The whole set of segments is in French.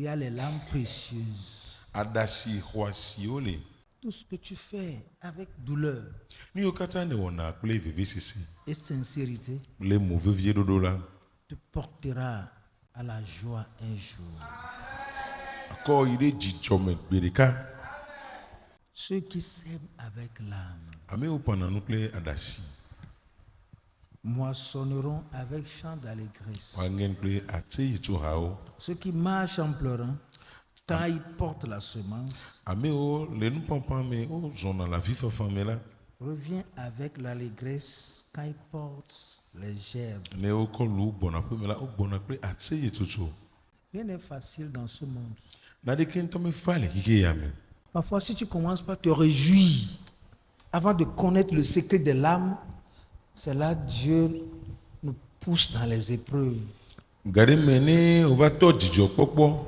y a les larmes précieuses. Adasi Huasiole. Tout ce que tu fais avec douleur Ni okata ne wana kple vevesisi. et sincérité Le mauvais vieux dodo là. te portera à la joie un jour. Ako ide jijome bereka. Ceux qui s'aiment avec l'âme Ame opana nukle adasi. moissonneront avec chant d'allégresse. Wangen kple ate yitu hao. Ceux qui marchent en pleurant, quand ils portent la semence, Ame o le nu pampan me o zona la vie femme là. revient avec l'allégresse quand ils portent les gerbes. Ne o kolu bona pe me la o bona kple ate yitu tu. Rien n'est facile dans ce monde. Na de kento me fale kike yame. Parfois, si tu commences par te réjouir avant de connaître le secret de l'âme, c'est là que Dieu nous pousse dans les épreuves. Gade mene o va to jijo popo.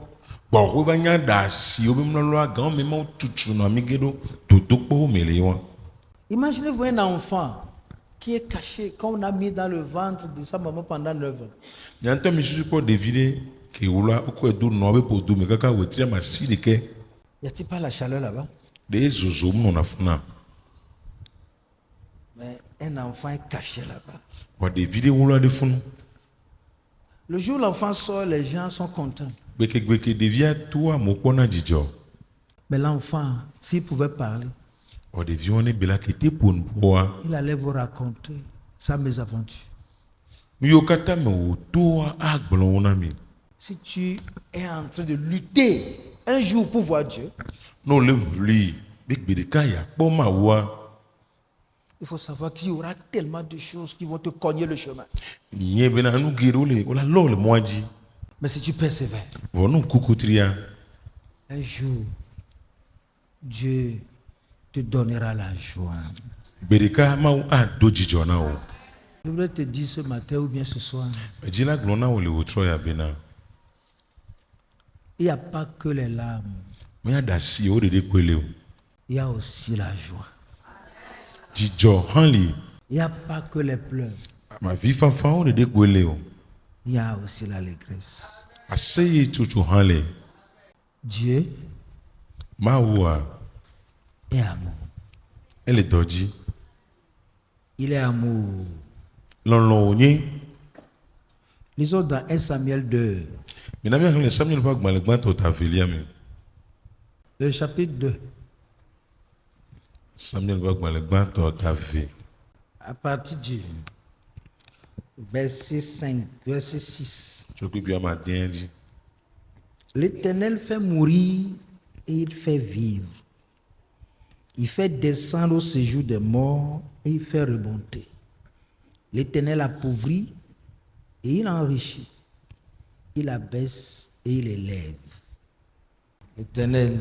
Bo ko ba nya dasi o be mlo lo agan me mo tutu na mi gedo toto po mele won. Imaginez-vous un enfant qui est caché, qu'on a mis dans le ventre de sa maman pendant 9 ans. Nyanto mi susu po David ke wula o ko do no be po do me kaka wetria ma silike Y a-t-il pas la chaleur là-bas? de zozo mo na funa. Mais un enfant est caché là-bas. Wa David wula de funu. Le jour où l'enfant sort, les gens sont contents. Gbeke devia toi mo pona jijo. Mais l'enfant, s'il pouvait parler, O devia on bela kete pon poa. il allait vous raconter sa mésaventure. Mi yo kata me o to agbon wona mi. Si tu es en train de lutter un jour pour voir Dieu, No le vli be gbedeka ya po ma wa. il faut savoir qu'il y aura tellement de choses qui vont te cogner le chemin. Nye bena nu gero le o la lo le moaji. Mais si tu persévères, Vonu kukutria. un jour, Dieu te donnera la joie. Gbedeka ma o a do jijo na o. Je voudrais te dire ce matin ou bien ce soir, Ejila glona o le o tro ya bena. il n'y a pas que les larmes, Me adasi o de kwele o. il y a aussi la joie. Jijo hanli. Il n'y a pas que les pleurs, Ma vie fafa o de kwele o. il y a aussi l'allégresse. Aseye tutu hanle. Dieu Ma wa est amour. ele doji. Il est amour. Lon onye. Lisons dans 1 Samuel 2, Mina mi akle Samuel ba gbale gba to ta felia mi. le chapitre 2, Samuel ba gbale gba to ta fe. à partir du verset 5, verset 6. So pe bi ama denji. L'Éternel fait mourir et il fait vivre. Il fait descendre au séjour des morts et il fait remonter. L'Éternel appauvrit et il enrichit. Il abaisse et il élève. L'Éternel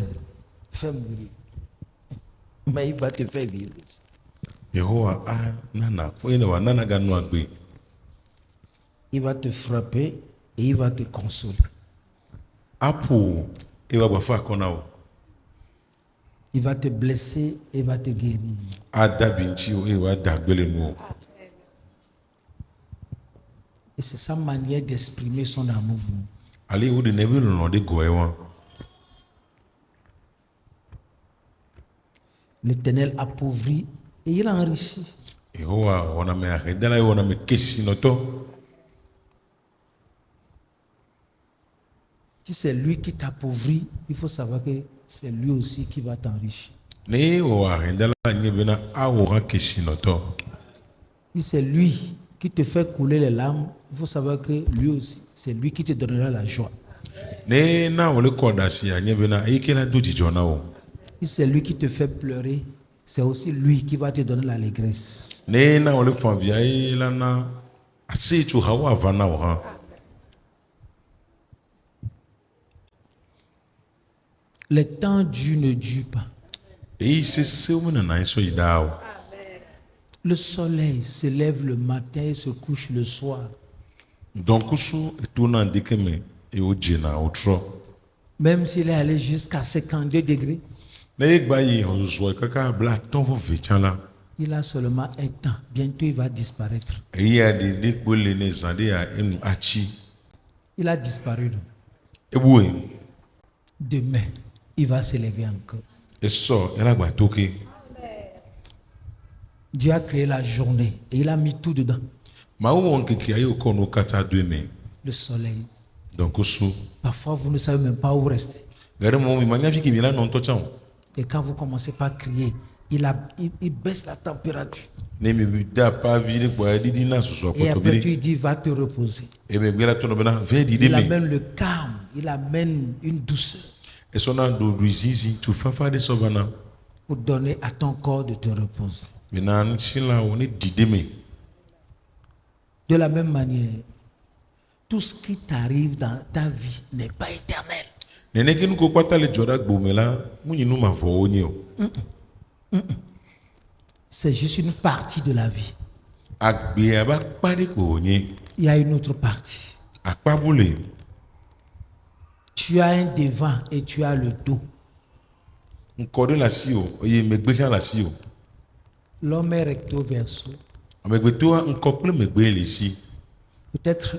fait mourir, mais il va te faire vivre aussi. Yehowa a nana ko ene wa nana ga nu agbe. Il va te frapper et il va te consoler. Apo e wa gba fa kona o. Il va te blesser et il va te guérir. Adabi nchi o e wa dagbele nu o. Et c'est sa manière d'exprimer son amour. Ali o de ne bi lo de go e won. L'Éternel appauvrit et il enrichit. Yehowa wana me ahedala e wana me kesi no to. Si c'est lui qui t'appauvrit, il faut savoir que c'est lui aussi qui va t'enrichir. Ne o ahedala nye bena a o ha kesi no to. Si c'est lui qui te fait couler les larmes, il faut savoir que lui aussi, c'est lui qui te donnera la joie. Ne na o le koda si anye bena e ke la do jijo na o. Si c'est lui qui te fait pleurer, c'est aussi lui qui va te donner l'allégresse. Ne na o le fa via e la na ase tu hawa vana o ha. Les temps durs ne durent pas. E se o mena na so ida o. Le soleil se lève le matin et se couche le soir. Donc so to na ndekeme e o jina o tro. Même s'il est allé jusqu'à 52 degrés, Ne gba yi o zo kaka bla ton vo vetian la. il a seulement un temps. Bientôt, il va disparaître. E ya de gbole ne zande ya enu achi. Il a disparu. Donc. E buwe Demain, il va s'élever encore. esɔ elagba toke Dieu a créé la journée et il a mis tout dedans. mawu wɔ nkeke ayi wòkɔ no katã do eme Le soleil. donc so Parfois, vous ne savez même pas où rester. gare mo mi manya fi kemi la nɔ ŋutɔ tsã o Et quand vous commencez par crier, il baisse la température. ne mi bi da pa vi ɖe kpɔa eɖiɖi na susua Et kpɔtɔ après, bi tu ɖe lui dis, va te reposer. emegbe la tɔnɔ bena ve ɖi Il ɖe me amène le calme, il amène une douceur esɔna ɖoɖoe zizi tu fafa ɖe sɔ vana pour donner à ton corps de te reposer. bena ŋutilãwo ne ɖi ɖe me De la même manière, tout ce qui t'arrive dans ta vie n'est pas éternel. neneke nuko kpata le dzɔ ɖe agbo me la mu nyi nu mavɔwo nye o C'est juste une partie de la vie. agbea be akpa ɖe ko wònye Il y a une autre partie. akpa bu le Tu as un devant et tu as le dos. ŋkɔ ɖe le asi o eye megbe hã le asi o L'homme est recto verso. amegbetoa ŋkɔ kple megbe le si Peut-être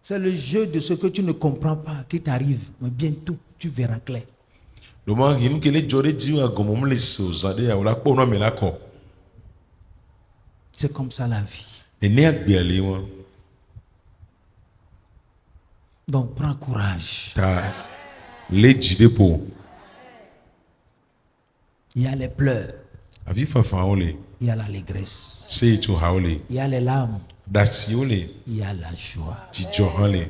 c'est le jeu de ce que tu ne comprends pas qui t'arrive, mais bientôt tu verras clair. ɖoma yi nu ke le dzɔ ɖe dzi agɔmɔm le si o zã ɖe ya o la kpɔ nua me la kɔ C'est comme ça la vie. nene agbea le ŋua Donc prends courage. ta le dzi ɖe ƒo Il y a les pleurs, avi fafawo le il y a l'allégresse, seyitsohawo le il y a les larmes, ɖasiwo le il y a la joie. dzidzɔ hã le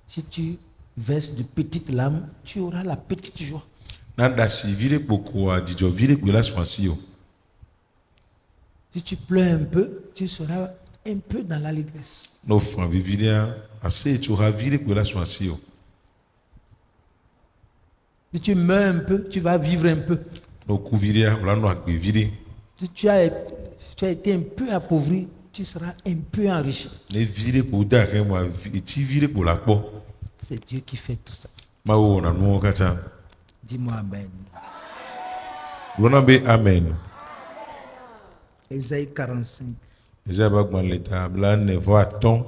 Si tu verses de petites larmes, tu auras la petite joie. na ɖasi vi ɖe kpokoa dzidzɔ vi ɖe gbe la sɔ asi o Si tu pleures un peu, tu seras un peu dans l'allégresse. ne fa vivi ɖea aseyitsoha vi ɖe gbe la sɔ asi o Si tu meurs un peu, tu vas vivre un peu. ne ku vi ɖea o la nɔ agbe vi ɖe Si tu as été un peu appauvri, tu seras un peu enrichi. ne vi ɖe kpo de axe moa eti vi ɖe kpo la kpɔ C'est Dieu qui fait tout ça. mawo wɔna nuwo katã Dis-moi Amen. gblɔna be amen Ésaïe 45, ezaya be agbalẽ ta blaene-vɔ-atɔ̃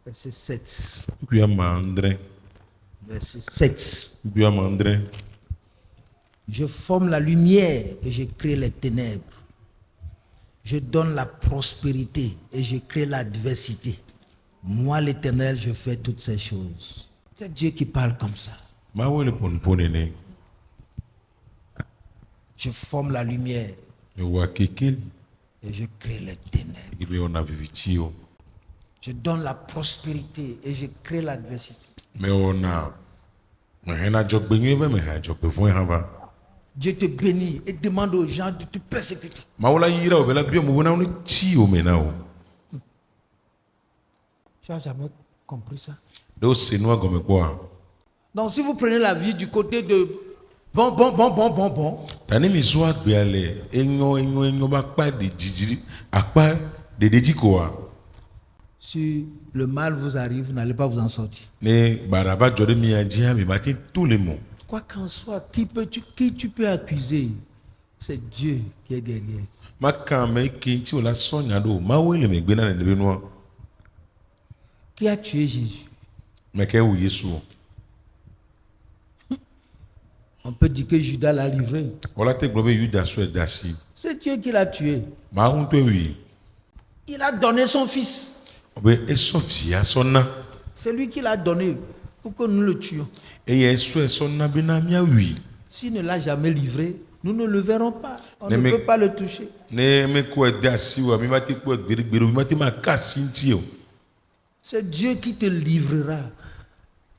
verset 7. kpui ama andre Verset 7. kpui ama andre Je forme la lumière et je crée les ténèbres. Je donne la prospérité et je crée l'adversité. Moi, l'Éternel, je fais toutes ces choses. C'est Dieu qui parle comme ça. mawo le ƒonuƒo nene Je forme la lumière mewɔa keke et je crée les ténèbres. eke be wɔna vivitiwo Je donne la prospérité et je crée l'adversité. mewɔna mehena dzɔgbenyuie be meha dzɔgbevɔ̃e hã va Dieu te bénit et demande aux gens de te persécuter. mawo la yra wo be la bia mo bena ne tsi wo me na wo Tu n'as jamais compris ça. ɖe wose nua gɔme kpɔa Donc si vous prenez la vie du côté de bon, ta ne mi zɔ agbea le enyo be akpa ɖe dzidzi akpa ɖeɖe dzi koa si le mal vous arrive, vous n'allez pas vous en sortir. ne baɖa va dzɔ ɖe mia dzi hã mi ma te to le mo Quoi qu'en soit, qui tu peux accuser? C'est Dieu qui est derrière. maka ame ke ŋuti wo la sɔ nya ɖo mawoe le megbe na nene be nua Qui a tué Jésus? meke wu yesu o On peut dire que Judas l'a livré. wala te gblɔ be yuda sɔe de asi C'est Dieu qui l'a tué. mawu ŋutɔe wui Il a donné son fils. be esɔ via sɔ na C'est lui qui l'a donné pour que nous le tuions. eye esɔe sɔ na bena miawui S'il ne l'a jamais livré, nous ne le verrons pas. On Ne ne me- peut pas le toucher. ne mekɔe de asi oa mi ma te kpɔe gbeɖegbeɖe o mi ma te ma ka asi ŋuti o C'est Dieu qui te livrera.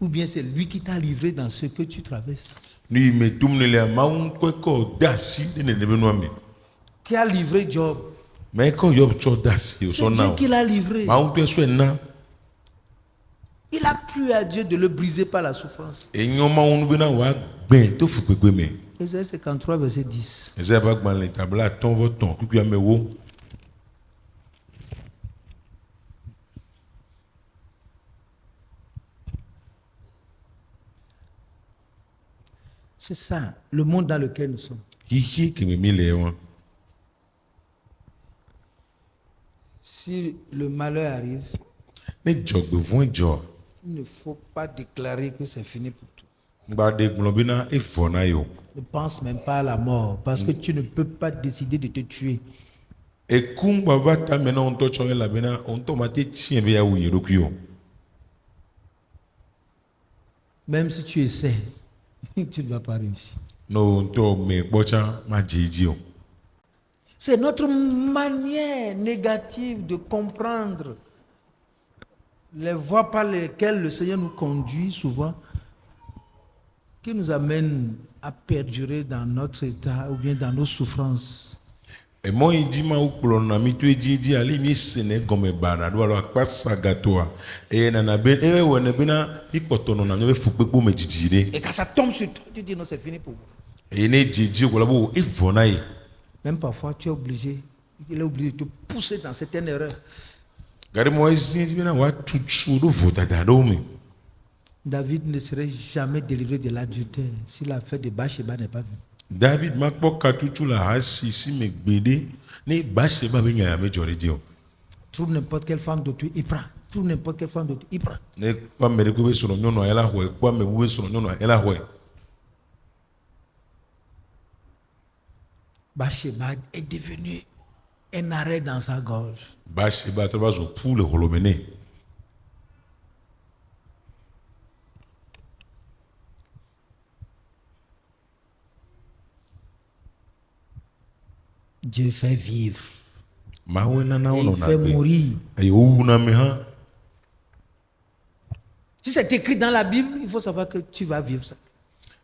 Ou bien c'est lui qui t'a livré dans ce que tu traverses. nu yi me tom ne lea mawu ŋkɔe kɔ de asi ɖe nene be nua me Qui a livré Job? me ekɔ yɔb tsɔ de asi o C'est sɔ na Dieu o qui l'a livré. mawu ŋutɔe sɔe na Il a plu à Dieu de le briser par la souffrance. enyo mawu nu bena woagbẽ to fukpekpe me Ésaïe 53, verset 10. ezaya be agbalẽ ta bla-atɔ̃-vɔ-tɔ̃ kpukpui amewo C'est ça, le monde dans lequel nous sommes. xixi keme mi le wa Si le malheur arrive, ne dzɔgbevɔ̃e dzɔ il ne faut pas déclarer que c'est fini pour toi. Gbade globina evona yo. Ne pense même pas à la mort, parce que tu ne peux pas décider de te tuer. Ekum bava ta mena onto chonge la bena onto mate tien be ya wuye dokuyo. Même si tu essaies, tu ne vas pas réussir. No onto me bocha ma jiji. C'est notre manière négative de comprendre les voies par lesquelles le Seigneur nous conduit souvent qui nous amène à perdurer dans notre état ou bien dans nos souffrances. E mo idi ma ukplo na mi tu ejiji ali mi sene gome bana do alo akpasa gatoa. E na na be e we ne bina ipotono na nwe fukpepo mejijire. Et quand ça tombe sur toi, tu dis non, c'est fini pour moi. E ne jiji ko labo evona yi. Même parfois, tu es obligé, il est obligé de te pousser dans certaines erreurs. Gari mo esi bina wa tuchu do vota da do mi. David ne serait jamais délivré de l'adultère si l'affaire de Bathsheba n'est pas venue. David makpo katuchu la hasi si me gbede ni Bathsheba be nya me jore dio. Trouve n'importe quelle femme d'autrui, il prend. Trouve n'importe quelle femme d'autrui, il prend. Ne kwa mere ko be soro nyono ela hwe, kwa me be soro nyono ela hwe. Bathsheba est devenue un arrêt dans sa gorge. Bathsheba to bazo pour le holomene. Dieu fait vivre. Mawena na Et ono il na fait be. mourir. Ayo una me ha. Si c'est écrit dans la Bible, il faut savoir que tu vas vivre ça.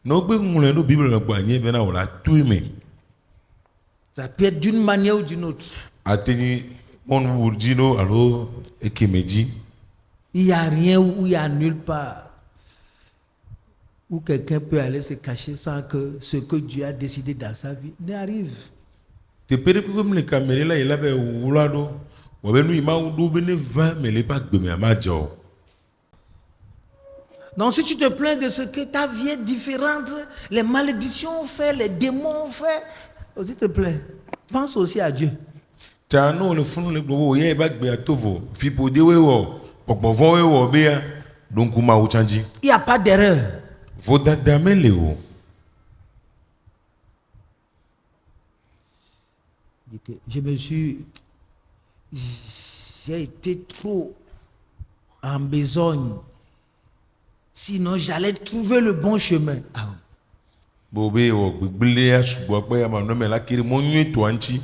No gbe ngule no Bible na gba nye be na wala tuime. Ça peut être d'une manière ou d'une autre. Ateni mon wurjino alo ekemeji. Il n'y a rien où il n'y a nulle part où quelqu'un peut aller se cacher sans que ce que Dieu a décidé dans sa vie n'arrive. Te pere ko me kamere la ila be wulado. Wo be nu ima udo be ne va me le pa gbe me amajo. Donc si tu te plains de ce que ta vie est différente, les malédictions ont fait, les démons ont fait, s'il te plaît, pense aussi à Dieu. Ta no le funu le gbo ye ba gbe atovo fi pode we wo pogbovon we wo be ya donc ma o chanji. Il n'y a pas d'erreur. Vo dada mele o. J'ai été trop en besogne. Sinon, j'allais trouver le bon chemin. Ah. Bobe o gbegbele ya subo pe ya ma no me la kiri mo nyu to anchi.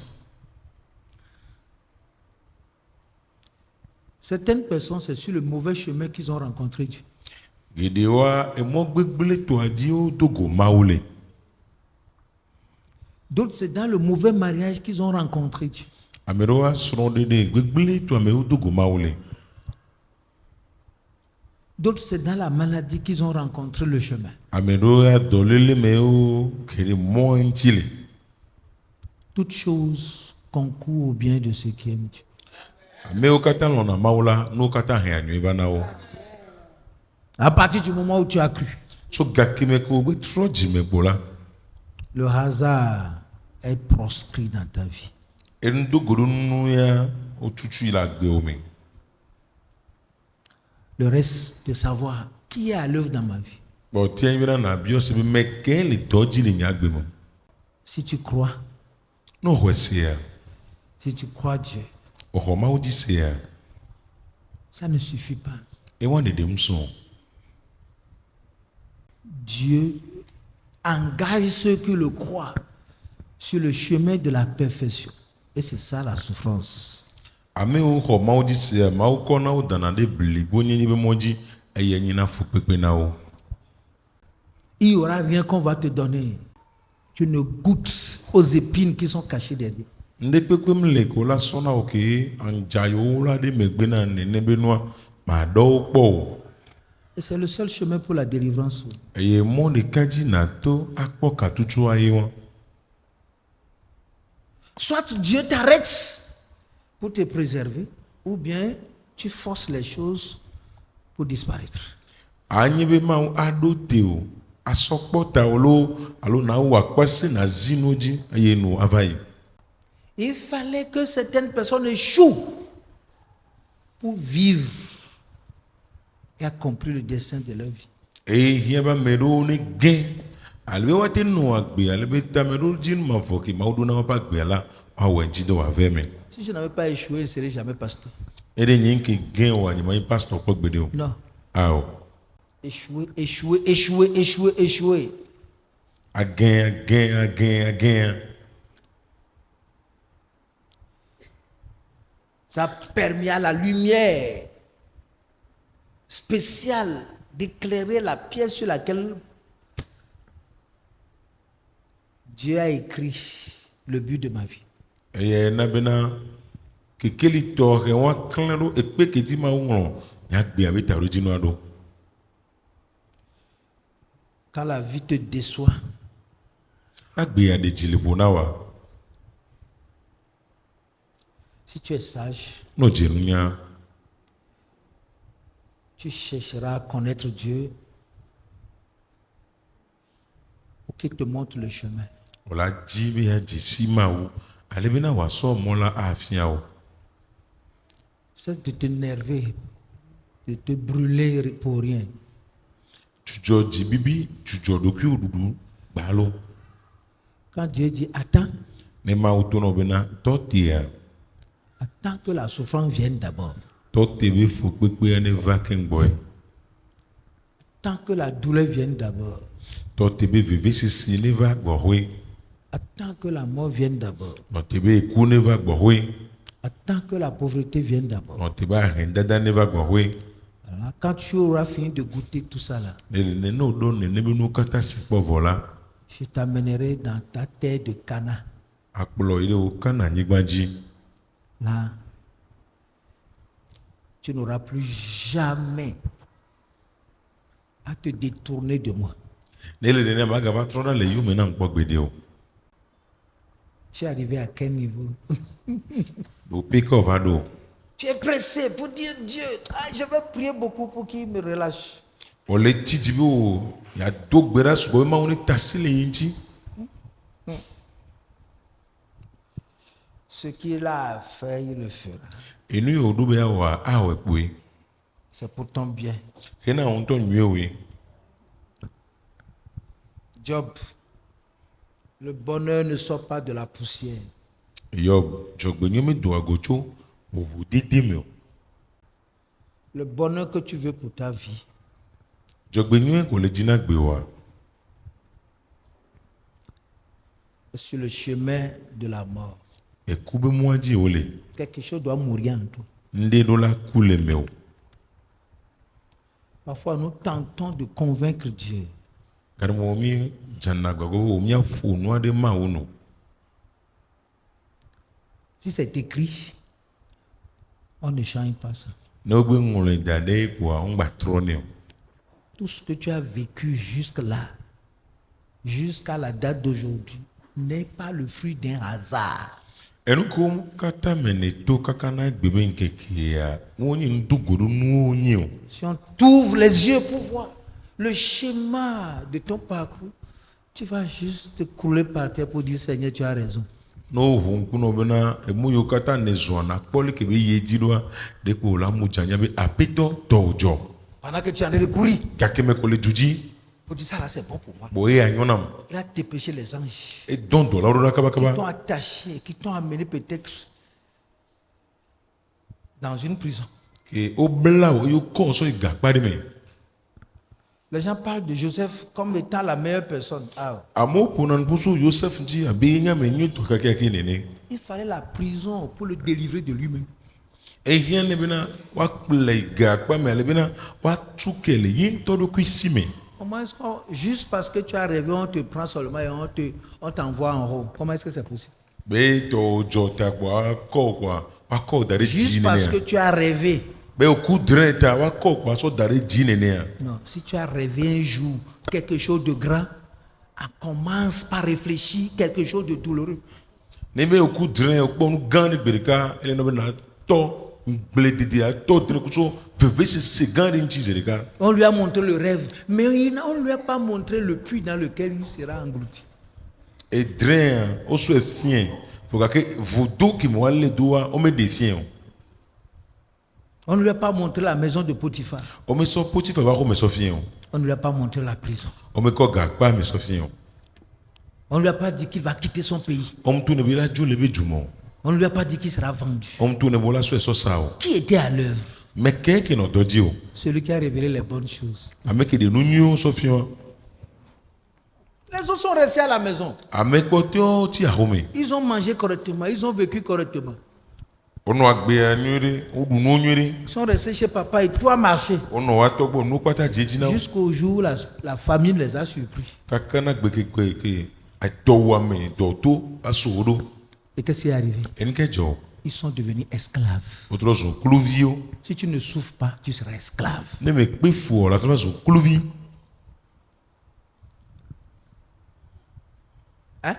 Certaines personnes, c'est sur le mauvais chemin qu'ils ont rencontré Dieu. Gedewa e mo gbegbele to adi o togo maule. D'autres, c'est dans le mauvais mariage qu'ils ont rencontré Dieu. Ameroa sron de gbegbele to ame o togo maule. D'autres, c'est dans la maladie qu'ils ont rencontré le chemin. Ameroa dolele me o kere mo nchile. Toutes choses concourent au bien de ceux qui aiment Dieu. Ame o kata lona maula no kata he anyu ba na o. À partir du moment où tu as cru, So gakime ko be tro jime gbola. le hasard est proscrit dans ta vie. Endo gorunu ya o tutu ila gbe omi. Le reste de savoir qui est à l'œuvre dans ma vie. Bo ti en na bio se be meke le toji le nya gbe mo. Si tu crois, No hwesia. si tu crois Dieu, O ho ma o di se ya. ça ne suffit pas. E wan de dem so. Dieu engage ceux qui le croient sur le chemin de la perfection. Et c'est ça la souffrance. Ame o ho ma o di se ya, ma o ko na o dana de blibo ni be moji eye nyina fu pepe na o. Il n'y aura rien qu'on va te donner. Tu ne goûtes aux épines qui sont cachées derrière. Nde pepe mle ko la sona o ke anjayo la de megbe na nene be noa ma do po. Et c'est le seul chemin pour la délivrance. Eye mo de kaji na to akpo katutu aye won. Soit Dieu t'arrête pour te préserver, ou bien tu forces les choses pour disparaître. Anyi be ma o ado te o. Asokpo ta olo alo na wa kwase na zinoji aye no avai. Il fallait que certaines personnes échouent pour vivre et accomplir le dessein de leur vie. Ehia ba meɖo ne gẽ. Alebe woate nɔ agbe, alebe ta meɖo dzi ma vɔ ke mawo ɖona woƒe agbea la, woawɔ eŋuti dɔ wòave me. Si je n'avais pas échoué, je ne serais jamais pasteur. Eɖe nye nke gẽ oa, nye manyi pastor ƒe gbeɖe o. Non. Ao. Échoué, échoué, échoué, échoué, échoué. Agẽ. Ça a permis à la lumière spéciale d'éclairer la pierre sur laquelle Dieu a écrit le but de ma vie. Eye na bena kekeli tɔxe wa klẽ ɖo ekpe ke dzi ma ŋlɔ nyagbe abe ta ɖo dzi nɔa ɖo. Quand la vie te déçoit, Agbea ɖe dzi le ƒo na wa. si tu es sage, No dze nunya. tu chercheras à connaître Dieu pour qu'il te montre le chemin. Wòla dzi be yadzi si mawu. Ale bena wòasɔ mɔ la afia wo. Cesse de t'énerver, de te brûler pour rien. Dzudzɔ dzi bibi, dzudzɔ ɖokuiwo ɖuɖu gbalo. Quand Dieu dit attends, Ne mawu to nɔ bena tɔtea, attends que la souffrance vienne d'abord. tɔte be fukpekpea ne va ke ŋgbɔe. Attends que la douleur vienne d'abord. Tɔte be vevesisi ne va gbɔhɔe. Attends que la mort vienne d'abord. Nɔte be eku ne va gbɔhɔe. Attends que la pauvreté vienne d'abord. Nɔte be ahẽdada ne va gbɔhɔe. Alors, quand tu auras fini de goûter tout ça là, Ne le nene woɖo nene be nuwo katã si kpɔ vɔ la, je t'amènerai dans ta terre de Cana. akplɔ yi ɖe wo Kana anyigba dzi. Là, tu n'auras plus jamais à te détourner de moi. Ne le nene magava trɔ ɖa le yome na ŋkpɔ gbeɖe o. Tu es arrivé à quel niveau? Ɖo pe ke wòva ɖo. Tu es pressé pour dire Dieu, ah, je vais prier beaucoup pour qu'il me relâche. Wòle titi be wo yado gbe ɖa sugbɔ be mawu ne tasi le yi ŋuti. Ce qu'il a à faire, il le fera. Enu yi wòɖo be awɔa awɔe kpoe. C'est pour ton bien. Hena wo ŋutɔ nyuiewoe. Job, le bonheur ne sort pas de la poussière. Yob, dzɔgbenyui medo ago tso ʋuʋu dede me o. Le bonheur que tu veux pour ta vie, Dzɔgbenyui ko le dzi na gbe oa. est sur le chemin de la mort. Eku be mɔa dzi wòle. Quelque chose doit mourir en toi. Ŋɖe ɖo la ku le me o. Parfois, nous tentons de convaincre Dieu. Gaɖemɔ mi dzana gbagbe be wò míaƒo nu aɖe mawu no. Si c'est écrit, on ne change pas ça. Ne wogbe ŋlɔe da ɖe kpoa ŋgba trɔ nɛ o. Tout ce que tu as vécu jusque-là, jusqu'à la date d'aujourd'hui, n'est pas le fruit d'un hasard. Enuko katã me ne to kaka na gbe be ŋkekea wonye ŋdogoɖo nuwo nye o. Si on t'ouvre les yeux pour voir le schéma de ton parcours, tu vas juste te couler par terre pour dire Seigneur, tu as raison. Ne woʋu ŋkunɔ bena emu yiwo katã ne zɔa nakpɔ leke be ye dzi ɖoa ɖekpo wòle amu dzanya be aƒetɔ tɔwò dzɔ. Pendant que tu es en train de courir, Gake me ko le du dzi. pour dire ça là, c'est bon pour moi. Bo eya nyɔ nam. Il a dépêché les anges Edɔn dɔlawo ɖo ɖa qui t'ont kabakaba. attaché, qui t'ont amené peut-être dans une prison. Ke wobla wo eye wokɔ sɔ yi gakpa ɖe me. Les gens parlent de Joseph comme étant la meilleure personne. Ah, Amewo ƒona nu so Yosef ŋuti abe nye ame nyuitɔ kakeake nene. il fallait la prison pour le délivrer de lui-même. Ehiã ne bena woakplɔe yi gakpa me ale bena woatu ke le ye ŋutɔ ɖokui si me. Comment est-ce qu'on, juste parce que tu as rêvé, on te prend seulement et on t'envoie en haut? Comment est-ce que c'est possible? Be tɔwò dzɔ ta kpoa woakɔ wo da ɖe dzi Juste parce que nenea. tu as rêvé. Be wòku drɛ ta woakɔ wo kpoa sɔ da ɖe dzi nenea. Non, si tu as rêvé un jour quelque chose de grand, on commence par réfléchir quelque chose de douloureux. Ne be wòku drɛ wòkpɔ nu gã ɖe gbe ɖeka ele nɔ be natɔ ŋgbledede atɔ drɛ kuso vevesese gã ɖe ŋuti zi ɖeka. On lui a montré le rêve, mais on ne lui a pas montré le puits dans lequel il sera englouti. Edrɛa wosɔ efiɛ fo gake vodo ke me woalé doa womeɖe fiɛ o. On ne lui a pas montré la maison de Potiphar. O me sɔ Potifa va ko me sɔ fiɛ o. On ne lui a pas montré la prison. O me kɔ gakpa me sɔ fiɛ o. On ne lui a pas dit qu'il va quitter son pays. O me to ne bi la dzo le be dzumɔ. On ne lui a pas dit qu'il sera vendu. O me to ne bo la sɔ esɔ sa o. Qui était à l'œuvre? Me kɛ ke nɔ dɔ dzi o. Celui qui a révélé les bonnes choses. Ame ke de nu nyuiwo sɔ fiɛ o. Les autres sont restés à la maison. Ame kpɔtɔewo ti axome. Ils ont mangé correctement. Ils ont vécu correctement. Wonɔ agbea nyui ɖe, woɖu nuwo nyui ɖe. Ils sont restés chez papa et tout a marché. Wonɔ wa tɔgbɔ nu kpata dzedzi na wo. Jusqu'au jour où la famine les a surpris. Kaka na gbe ke dɔwuame dɔto aso wo ɖo. Et qu'est-ce qui est arrivé? Enu ke dzɔ. Ils sont devenus esclaves. Wotrɔ zu kluviwo. Si tu ne souffres pas, tu seras esclave. Ne me kpe fu o la trɔ zu kluvi. Hein?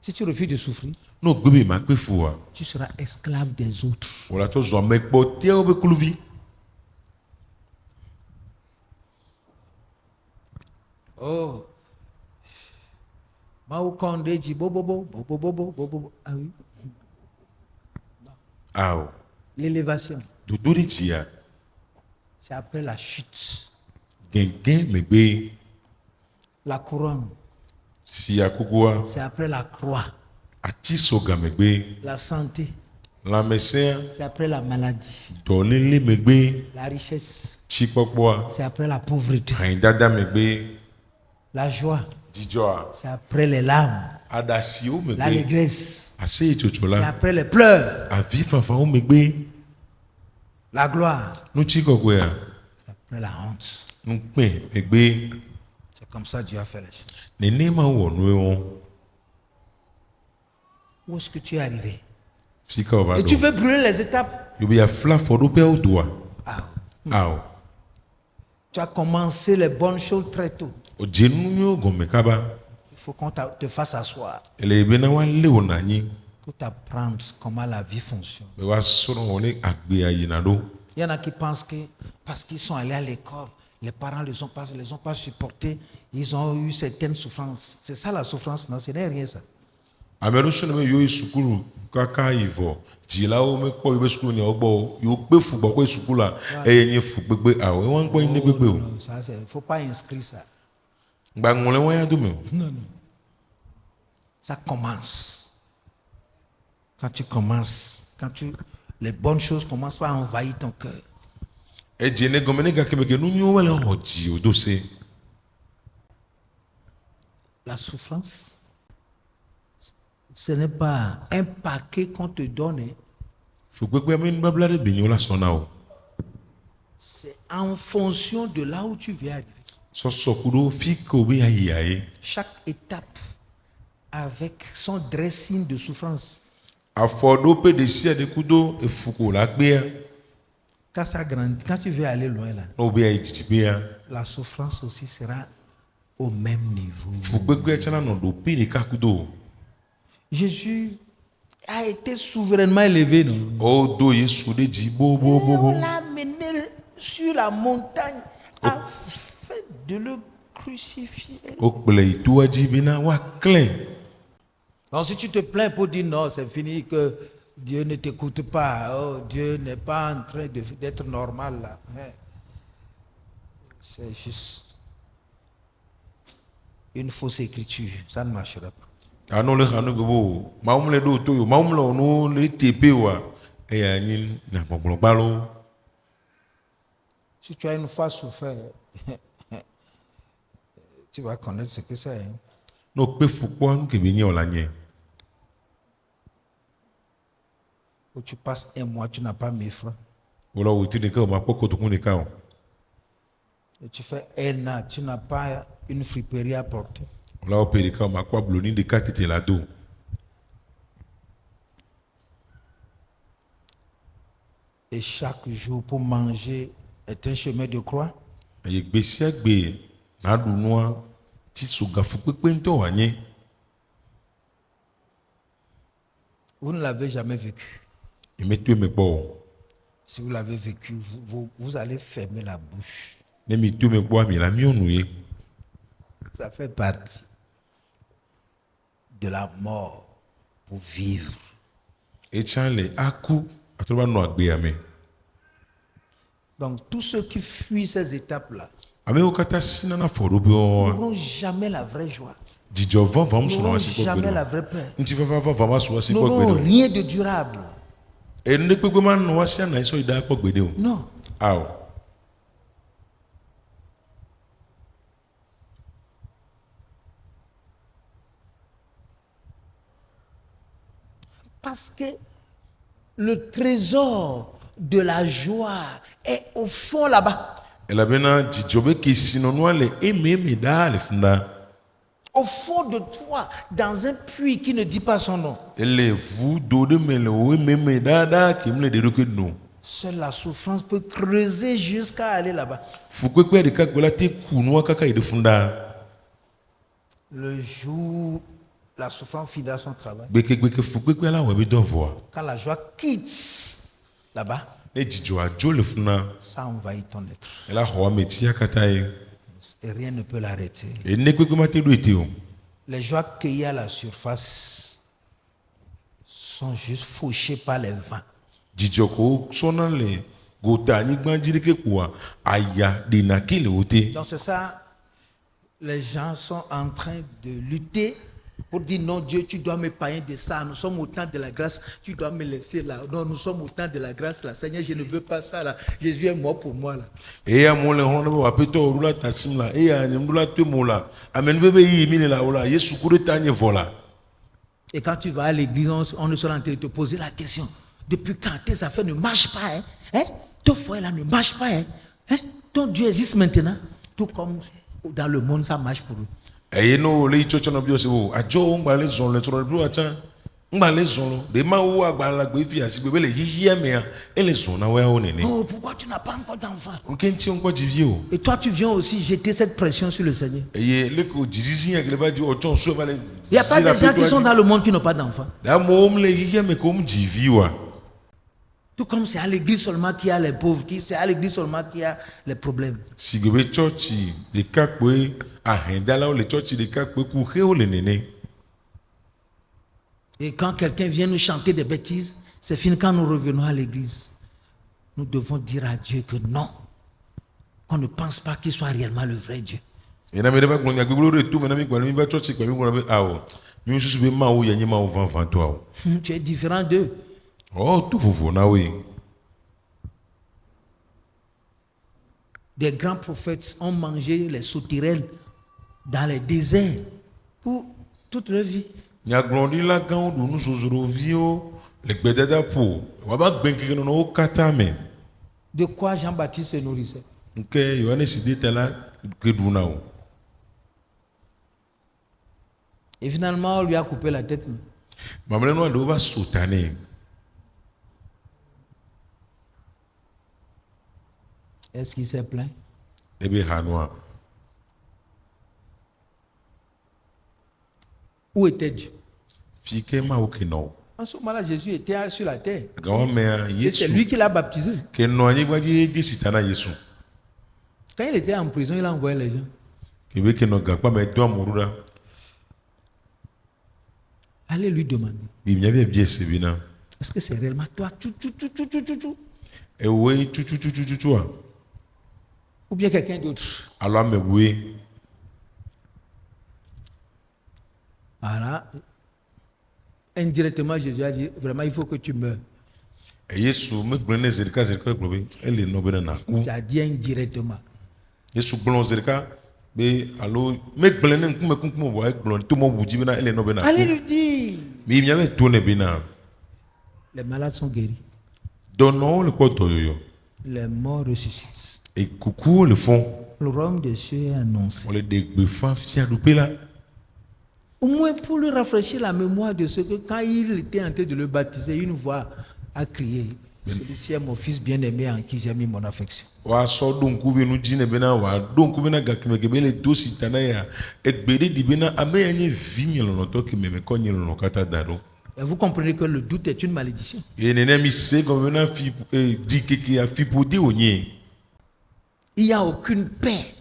Si tu refuses de souffrir, N'o gbe be ma kpe fu wa. tu seras esclave des autres. O la trɔ zu ame kpɔtɔewo be kluvi. Oh. Mao Condé dit bobobo, bobobo, bobobo. Ah oui. Awo. L'élévation, Dodo ɖe dzia. c'est après la chute. Gɛgɛ megbe. La couronne, Si akukua. c'est après la croix. Ati so gamegbe. La santé, Lãmesẽa. c'est après la maladie. Dɔléle megbe. La richesse, Tsikpɔkpɔa. c'est après la pauvreté. Hãyidada megbe. La joie, Dzidzɔa. c'est après les larmes. Aɖasiwo megbe. L'allégresse, Aseyetsotso c'est la. après les pleurs. Avi fafawo megbe. La gloire, Nutsikɔkɔea. c'est après la honte. Nukpɛ megbe. C'est comme ça que Dieu a fait les choses. Nenema wɔ nuwo wɔn. Où est-ce que tu es arrivé? Sika wo va Et tu ɖo. veux brûler les étapes? Yobe afla afɔɖoƒeawo doa. Ah, Awo. tu as commencé les bonnes choses très tôt. O dze nu nyuiwo gɔme kaba. Il faut qu'on te fasse asseoir Ele yi bena woalé wo na anyi. pour t'apprendre comment la vie fonctionne. Be woasrɔ̃ wo ne agbea yina ɖo. Il y en a qui pensent que parce qu'ils sont allés à l'école, les parents ne les ont pas supportés, ils ont eu certaines souffrances. C'est ça la souffrance? Non, ce n'est rien ça. Ame ɖewo sɔ ne be yewo yi sukulu kaka yi vɔ. Dzilawo mekpɔ yewo be sukulu nyawo gbɔ o. Yewo kpe fu gbɔ kpe sukulua eye nye fu gbegbe awo. Ewa ŋkpɔ yi ne gbegbe o. Non, ça, il ne faut pas inscrire ça. Gbaŋlɔ wɔn ya dome o. Non, non. Ça commence. Quand tu commences, les bonnes choses commencent à envahir ton cœur. Edze ne gɔme ne gake meke nu nyuiwo le xɔ dzi o do se. La souffrance, ce n'est pas un paquet qu'on te donne, hein. Fu gbegbe ame nubabla ɖe benye wo la sɔ na o. C'est en fonction de là où tu veux arriver. Sɔsɔ ku ɖo fi ke wo be yayia ye. Chaque étape avec son dressing de souffrance. Afɔɖoƒe ɖe sia ɖe kudo efu ko la gbea. Quand ça grandit, quand tu veux aller loin là, Ne wo be yayi dzidzigbea. la souffrance aussi sera au même niveau. Fu gbegbe tsana nɔ ɖoƒe ɖeka kudo o. Jésus a été souverainement élevé, non? Wodo Yesu ɖe dzi bobobobo. On l'a amené sur la montagne afin de le crucifier. Wokplɔe yi toa dzi bena woaklẽ. Donc si tu te plains pour dire non, c'est fini, que Dieu ne t'écoute pas, oh, Dieu n'est pas en train d'être normal là. Hein. C'est juste une fausse écriture, ça ne marchera pas. Anɔ le xanu gbogbo o. Mawu le ɖo to yo. Mawu le wɔ nuwo le teƒe oa. Eya nyi nyagbɔgblɔgbalo. Si tu as une fois souffert, tu vas connaître ce que c'est. Hein. Ne wokpe fu kpɔa nu ke be nye o la nye. Où tu passes un mois, tu n'as pas 1000 francs. Wòle wòti ɖeka o ma kpɔ kotoku ɖeka o. Et tu fais un an, tu n'as pas une friperie à porter. Wòle wo ƒe ɖeka o ma kpɔ abloni ɖeka tete la do. Et chaque jour pour manger est un chemin de croix. Eye gbe sia gbe naɖu nua ti so gafu kpekpe ŋutɔ wòanye. Vous ne l'avez jamais vécu. Emeto eme kpɔ o. Si vous l'avez vécu, vous allez fermer la bouche. Ne mi to eme kpɔa mi la miɔnu ye. Ça fait partie de la mort pour vivre. Etsã le aku atrɔ va nɔ agbe ame. Donc tous ceux qui fuient ces étapes-là Amewo katã sina na afɔɖoƒewo n'auront jamais la vraie joie, dzidzɔ vavãm sɔnna n'auront wa si kpɔ jamais gbe la ɖo. vraie paix, Ŋutifafa vavã wa sɔ wa si kpɔ gbe n'auront ɖo. rien de durable. Enu ɖe kpekpe ma nɔ wa si ana esɔ yi da kpɔ gbe ɖe o. Non. Awɔ. Parce que le trésor de la joie est au fond là-bas. Elabena dzidzɔ be kesinɔnua le eme ɖaa le fi na. Au fond de toi, dans un puits qui ne dit pas son nom. Ele vu do ɖe me le wo eme ɖaa kem le ɖe ɖokui no. Seule la souffrance peut creuser jusqu'à aller là-bas. Fukpekpe ɖeka gbe la te ku nua kaka yi ɖe fi na. Le jour la souffrance finira son travail, Gbekeke fukpekpe la wɔ be dɔ vɔa. quand la joie quitte là-bas, Ne dzidzɔ adzo le fi na. ça envahit ton être. Ela xɔ ame tia katã ye. Et rien ne peut l'arrêter. Ene kpekpe ma te ɖo ete o. Les joies cueillies à la surface sont juste fauchées par les vents. Dzidzɔ ko sɔna le gota anyigba dzi ɖeke kpoa aya ɖena ke le wo te. Donc c'est ça, les gens sont en train de lutter pour dire non Dieu, tu dois me payer de ça. Nous sommes au temps de la grâce, tu dois me laisser là. Non, nous sommes au temps de la grâce là. Seigneur, je ne veux pas ça là. Jésus est mort pour moi là. Eya mo le xɔlɔ be wapetɔ ɔɖo la tasim la eya nyemɖo la to mo la ame nuve be yi mi le la o la Yesu ku ɖe ta nye vɔ la. Et quand tu vas à l'église, on ne sera en train de te poser la question. Depuis quand tes affaires ne marchent pas, hein? Hein? Ton foyer là ne marche pas, hein? Hein? Ton Dieu existe maintenant. Tout comme dans le monde, ça marche pour eux. Eye no le tsɔtsɔ na bi ɔse o adzɔ wo ŋgba le zɔn le trɔ ɖo atsa ŋgba le zɔn lo ɖe ma wo agbala gbe fi asi gbe be le yiyia mea ele zɔn na woawo nene. Oh, pourquoi tu n'as pas encore d'enfant? Nke ŋuti ŋkɔ dzivi o. Et toi, tu viens aussi jeter cette pression sur le Seigneur. Eye leko dzizizi ya gele va di ɔtsɔ nsu va le. Il n'y a pas de gens qui sont dans le monde qui n'ont pas d'enfants. Da mo le yiyia me ko mu dzivi wa. Tout comme c'est à l'église seulement qu'il y a les pauvres, c'est à l'église seulement qu'il y a les problèmes. Si gbe be tsɔtsi ɖeka kpoe ahɛndalawo le tsɔtsi ɖeka kpoe ku xewo le nene. Et quand quelqu'un vient nous chanter des bêtises, c'est fini quand nous revenons à l'église. Nous devons dire à Dieu que non, qu'on ne pense pas qu'il soit réellement le vrai Dieu. Ena me ɖe va gblɔ nyagbegblẽwo ɖe to me na mi gblɔ mi va tsɔtsi gblɔ mi gblɔ be awɔ mi susu be mawu ya nye mawu vavã to awɔ. Tu es différent d'eux. Oh tu vovo na woe. Des grands prophètes ont mangé les sauterelles dans les déserts pour toute leur vie. Nyagblɔɖila gãwo ɖu nuzozroviwo le gbedada ƒo waba gbe ŋkeke nɔnɔwo katã me. De quoi Jean-Baptiste se nourrissait? Nke Yohanes de ta la ke ɖuna o. Et finalement, on lui a coupé la tête. Mamlɛnua ɖewo va so ta nɛ. Est-ce qu'il s'est plaint? Ne be hanua. Où était Dieu? Fi ke mawo ke nɔ o. En ce moment-là, Jésus était sur la terre. Gawɔ mea Et c'est Yesu lui qui l'a baptisé. ke nɔ anyigba dzi de si ta na Yesu. Quand il était en prison, il a envoyé les gens. Ke be ke nɔ gakpa me do amoɖo ɖa. Allez lui demander. Bi miabe bie se bina. Est-ce que c'est réellement toi? Ewoe tututututua. Ou bien quelqu'un d'autre? Alo amewoe. Voilà. Indirectement, Jésus a dit, vraiment, il faut que tu meurs. Yesu megblẽ ne Zedeka gblɔ be ele nɔ bena naku. Tu as dit indirectement. Yesu gblɔ Zedeka be alo megblẽ ne ŋkume kunkume vɔ egblɔ to mɔ ʋu dzi bena ele nɔ bena Allez naku. lui dire. Mi miabe to ne bena. Les malades sont guéris. Dɔnɔwo le kpɔ dɔyɔyɔ. Les morts ressuscitent. Ekukuwo le fɔn. Le royaume des cieux est annoncé. Wole ɖe gbefa fiaɖuƒe la. Au moins pour lui rafraîchir la mémoire de ce que quand il était en train de le baptiser, une voix a crié. Celui-ci est mon fils bien-aimé en qui j'ai mis mon affection. Wòasɔ ɖo ŋku be nu dzi ne bena wòaɖo ŋku bena gakeme ke be le do si ta na ya egbe ɖe ɖi bena ame ya nye vi nye lɔlɔ̃tɔ ke me mekɔ nye lɔlɔ̃ katã da ɖo. Et vous comprenez que le doute est une malédiction. Eye nene mi se gɔme bena ɖi keke afiƒode wònye. Il n'y a aucune paix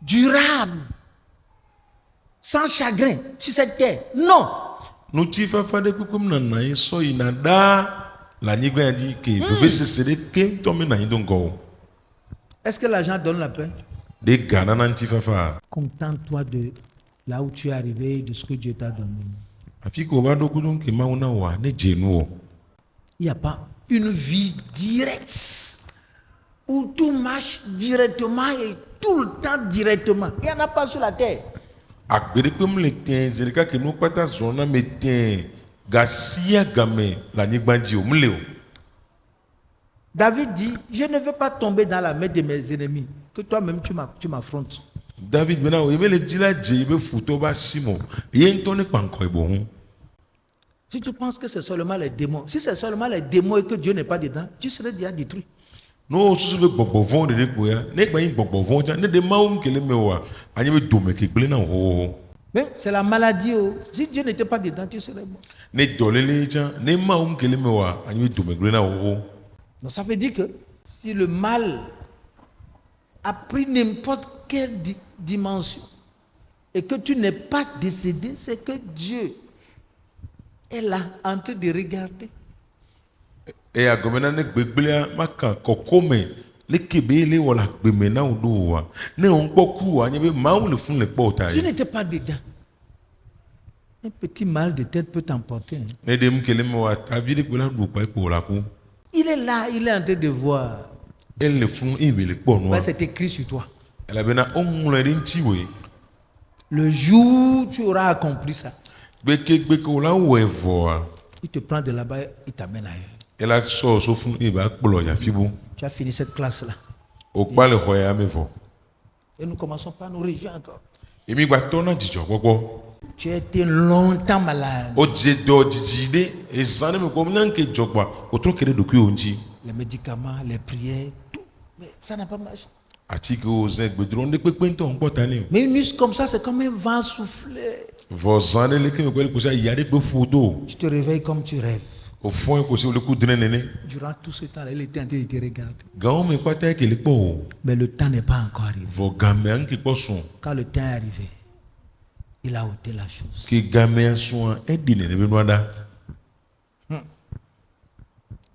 durable, sans chagrin sur cette terre. Non. nuti fafa de kpekpem na na yi sɔ yina ɖaa le anyigba ya dzi ke vevesese ɖe keŋtɔ me na yi do ŋgɔ o. Est-ce que l'argent donne la paix? De ga nana ŋuti fafa. Contente-toi de là où tu es arrivé, de ce que Dieu t'a donné. Afi ke o va ɖo kudo ke Mawu na woa ne dze nu o. Il n'y a pas une vie directe où tout marche directement et tout le temps directement. Il n'y en a pas sur la terre. Agbeɖekpem le tẽ zi ɖeka ke nu kpata zɔna me tẽ gasia game le anyigba dzi o mle o. David dit, je ne veux pas tomber dans la main de mes ennemis, que toi-même tu m'affrontes. David bena o eme le dzi la dze be futɔ ba si mo ye ŋutɔ ne kpankɔ ibo ŋu. Si tu penses que c'est seulement les démons, si c'est seulement les démons et que Dieu n'est pas dedans, tu serais déjà détruit. No susu be gbɔgbɔ vɔn ɖeɖe ko ya ne gba yi gbɔgbɔ vɔn dza ne de Mawu ŋu kele me oa anyi be dome ke gble na o. Mais c'est la maladie. Oh. Si Dieu n'était pas dedans, tu serais mort. Ne dɔlele dza ne Mawu ŋu kele me oa anyi be dome gble na o. Donc ça veut dire que si le mal a pris n'importe quelle dimension et que tu n'es pas décédé, c'est que Dieu est là en train de regarder. Et agomena ne gbegblea maka kɔkɔme le kebe le wɔ le agbeme na wo do wa ne wo ŋkpɔ ku wa nye be Mawu le fun le kpɔ o ta Si ye. tu n'étais pas dedans, un petit mal de tête peut t'emporter. Hein. Ne de mu kele me wa tavi de kpela du kpa ekpo la ku. Il est là, il est en train de voir. El le fun ebe le kpɔ nua. Ouais, c'est écrit sur toi. Elabena o ŋlɔe ɖe ŋuti woe. Le jour où tu auras accompli ça, Gbeke o la wɔe vɔa il te prend de là-bas, il t'amène ailleurs. ela sɔ so fun ebe akplɔ yafi bo. Tu as fini cette classe-là. O kpa le xɔ ya me vɔ. Et nous commençons par nous réjouir encore. Emi gba tɔ na dzidzɔ kpɔkpɔ. Tu as été longtemps malade. O dze dɔ didi ɖe ezã ne me kpɔ nya nke dzɔ gba o trɔ ke ɖe ɖokui wo ŋuti. Les médicaments, les prières, tout. Mais ça n'a pas marché. Atike o zɛ gbedrɔ ne kpekpe ŋutɔ ŋkpɔ ta ne o. Mais une nuit comme ça, c'est comme un vent soufflé. Vɔ zã ɖe le ke me kpɔ le kosi ya ɖe kpe ƒo do. Tu te réveilles comme tu rêves. O fɔn kosi o le ku dre nene. Durant tout ce temps-là, il était en train de te regarder. Gawo me kpata ye ke le kpɔ o. Mais le temps n'est pas encore arrivé. Vɔ gamea ŋke kpɔ sɔn. Quand le temps est arrivé, il a ôté la chose. Ke gamea sɔn eɖi nene be nua ɖa.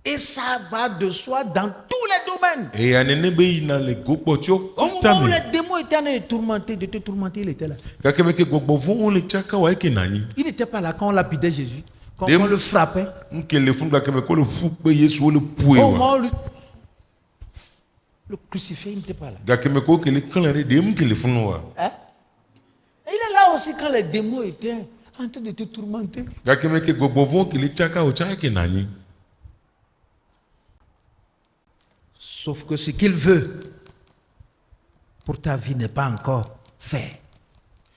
Et ça va de soi dans tous les domaines. Eya nene be yina le go kpɔtio Au moment ta où me. les démons étaient en train de te tourmenter, il était là. Gake me ke gbɔgbɔ vɔwo le tsaka wa eke na anyi. Il n'était pas là quand on lapidait Jésus, quand Des- on le frappait. Nke le fun gake me ko le fu kpe Yesu wo le pue Au wa. moment où le crucifié, il n'était pas là. Gake me ko ke le klã ɖe ɖem ke le fun wa. Hein? Et il est là aussi quand les démons étaient en train de te tourmenter. Gake me ke gbɔgbɔ vɔwo ke le tsaka o tsaka eke na anyi. Sauf que ce qu'il veut pour ta vie n'est pas encore fait.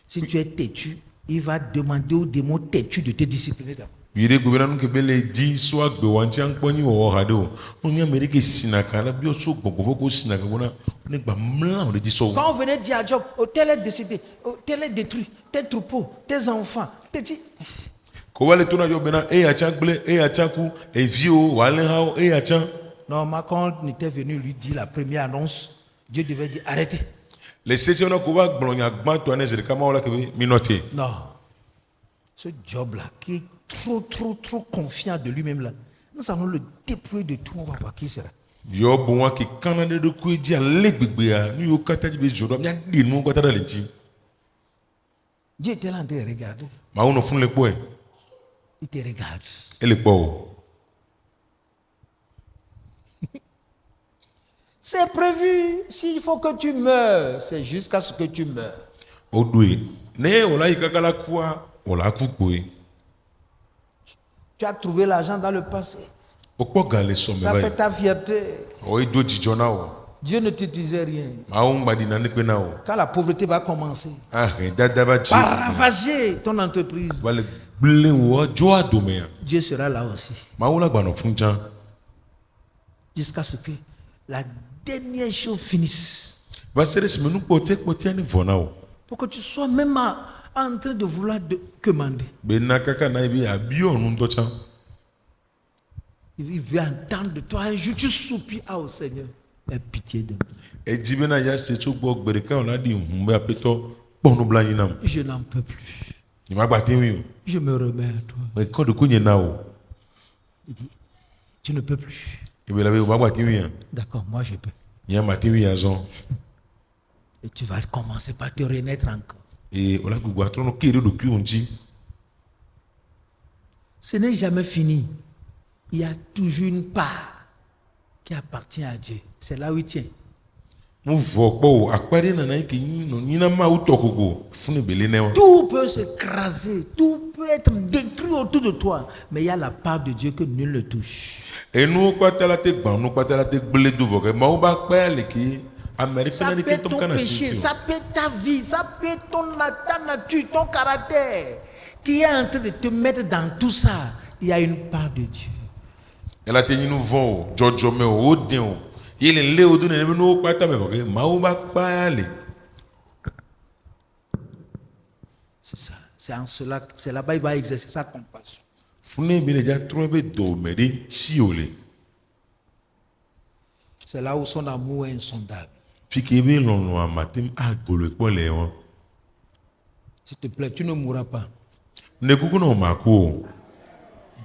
Si tu es têtu, il va demander aux démons têtus de te discipliner d'abord. Yire gbe bena nu ke be le di so agbe wa ŋuti aŋkpɔ nyi wɔwɔ ha ɖe o. No nya me ɖe ke sina ka la bi o so gbɔgbɔ fɔ ko sina ka bona ne gba mla o ɖe dzi sɔ o. Quand on venait dire à Job, oh, tel est décédé, oh, tel est détruit, tes troupeaux, tes enfants, tes petits. Ko va le to na yɔ bena eya tsa gble eya tsa ku eviwo wòalẽhawo eya tsa. Normalement, quand on était venu lui dire la première annonce, Dieu devait dire arrêtez. Le setse na ko va gblɔ nya gbãtɔa ne zi ɖeka ma wo la ke be minɔ te. Non. Ce Job-là, qui est trop confiant de lui-même là, nous allons le dépouiller de tout, on va voir qui sera. Yɔ bo wa ke kana ɖe ɖokui dzi ale gbegbea nu yiwo katã dzi be zɔ ɖɔ mía ɖi nu kɔta ɖe le ŋuti. Dieu était là en train de regarder. Mawu nɔ fun le kpɔe. Il te regarde. Ele kpɔ o. C'est prévu. S'il faut que tu meurs, c'est jusqu'à ce que tu meurs. O doe. Ne wòla yi kaka la kua wòla ku kpoe. Tu as trouvé l'argent dans le passé. O kpɔ ga le sɔme Ça va fait yi. ta fierté. O yi do dzidzɔ na o. Dieu ne te disait rien. Mawu ŋgba ɖi nane kpe na o. Quand la pauvreté va commencer, Ahɛ dada va dzi. va ravager ton entreprise, Va le gble wo dzo adomea. Dieu sera là aussi. Mawu la gba nɔ fun tsã. Jusqu'à ce que la dernière chose finisse. Va se ɖe esime nu kpɔtɛkpɔtɛa ne vɔ na o. Pour que tu sois même en train de vouloir commander. Bena kaka na yi be abiɔ nu ŋutɔ tsã. Il veut entendre de toi un jour, tu soupires, ah, au Seigneur, aie pitié de moi. Edzi bena ya se tso gbɔ gbe ɖeka wòla ɖi hu be aƒetɔ kpɔ nublanui nam. Je n'en peux plus. Ni ma gba tin wi o. Je me remets à toi. Me ko de ko nye na o. Il dit, tu ne peux plus. E be la be o ma gba tin wi an. D'accord, moi je peux. Nya ma tin wi azon. Et tu vas commencer par te renaître encore. E o la gbogbo atro no kere do ki on ji. Ce n'est jamais fini. Il y a toujours une part qui appartient à Dieu. C'est là où il tient. Mo vo po o apare na na ke yin no yin na ma u to gogo fun e bele ne won. Tout peut s'écraser, tout peut être détruit autour de toi. Mais il y a la part de Dieu que nul ne touche. Enu pata la te gban nu pata la te gbele do vo ke ma o ba pa le ki Amérique Ça na ni peut ke être tom ton kana péché, si. ça peut être ta vie, ça peut être ta nature, ton caractère qui est en train de te mettre dans tout ça. Il y a une part de Dieu. Ela te yin nu vo jojo me o den o. Yele le o do ne me nu pata me vo ke ma o ba pa le. C'est ça. C'est en cela, c'est là-bas il va exercer sa compassion. Fun e bele ja tro be do me de ti o le. C'est là où son amour est insondable. Fi ke be lon lo amatim agolo po le won. S'il te plaît, tu ne mourras pas. Ne kuku no ma ku o.